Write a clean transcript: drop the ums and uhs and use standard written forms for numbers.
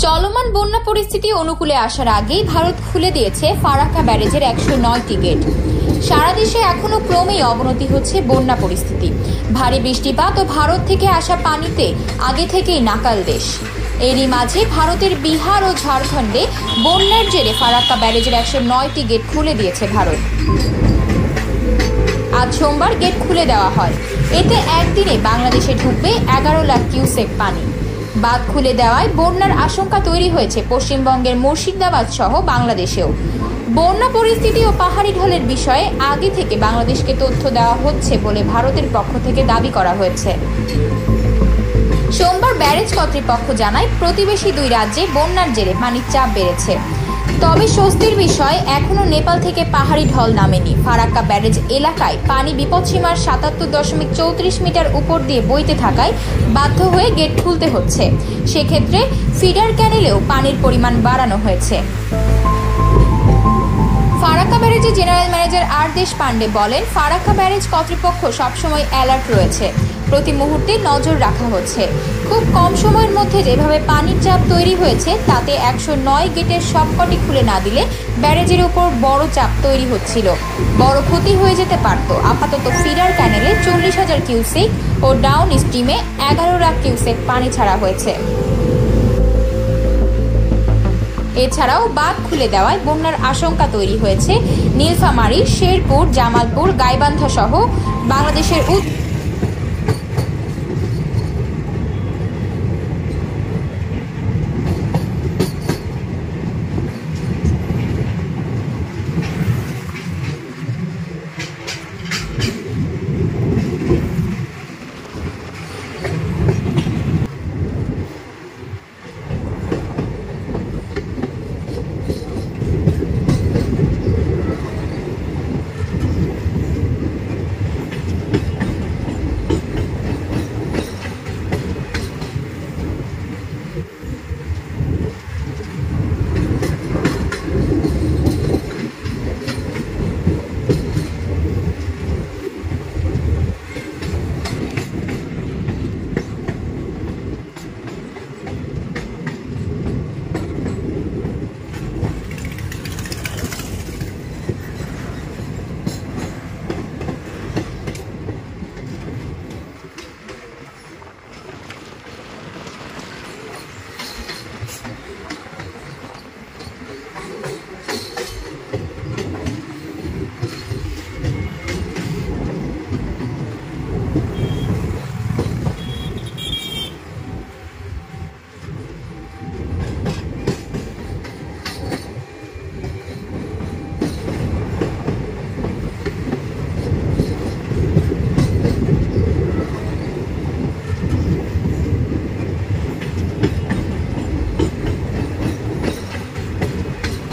চলমান বন্যা পরিস্থিতি অনুকূলে আসার আগেই ভারত খুলে দিয়েছে ফারাক্কা ব্যারেজের 109টি গেট। সারা দেশে এখনো ক্রমেই অবনতি হচ্ছে বন্যা পরিস্থিতি। ভারী বৃষ্টিপাত ও ভারত থেকে আসা পানিতে আগে থেকেই নাকাল দেশ। এরই মাঝে ভারতের বিহার ও ঝাড়খণ্ডে বন্যার জেরে ফারাক্কা ব্যারেজের 109টি গেট খুলে দিয়েছে ভারত। আজ সোমবার গেট খুলে দেওয়া হয়। এতে একদিনে বাংলাদেশে ঢুকবে 11 লাখ কিউসেক পানি। বাঁধ খুলে দেওয়ায় বন্যার আশঙ্কা তৈরি হয়েছে পশ্চিমবঙ্গের মুর্শিদাবাদ সহ বাংলাদেশেও। বন্যা পরিস্থিতি ও পাহাড়ি ঢলের বিষয়ে আগে থেকে বাংলাদেশকে তথ্য দেওয়া হচ্ছে বলে ভারতের পক্ষ থেকে দাবি করা হয়েছে। সোমবার ব্যারেজ কর্তৃপক্ষ জানায়, প্রতিবেশী দুই রাজ্যে বন্যার জেরে পানির চাপ বেড়েছে। তবে স্বস্তির বিষয়, এখনো নেপাল থেকে পাহাড়ি ঢল নামেনি। ফারাক্কা ব্যারেজ এলাকায় পানি বিপদসীমার 77.34 মিটার উপর দিয়ে বইতে থাকায় বাধ্য হয়ে গেট খুলতে হচ্ছে। সেক্ষেত্রে ফিডার ক্যানেলেও পানির পরিমাণ বাড়ানো হয়েছে। ফারাক্কা ব্যারেজের জেনারেল ম্যানেজার আর দেশপান্ডে বলেন, ফারাক্কা ব্যারেজ কর্তৃপক্ষ সবসময় অ্যালার্ট রয়েছে, প্রতি মুহূর্তে নজর রাখা হচ্ছে। খুব কম সময়ের মধ্যে যেভাবে পানির চাপ তৈরি হয়েছে তাতে 109 গেটের সবকটি খুলে না দিলে ব্যারেজের উপর বড় চাপ তৈরি হচ্ছিল, বড় ক্ষতি হয়ে যেতে পারত। আপাতত ফিডার ক্যানেলে 40,000 কিউসেক ও ডাউন স্ট্রিমে 11 লাখ কিউসেক পানি ছাড়া হয়েছে। এছাড়াও বাঁধ খুলে দেওয়ায় বন্যার আশঙ্কা তৈরি হয়েছে নীলফামারী, শেরপুর, জামালপুর, গাইবান্ধা সহ বাংলাদেশের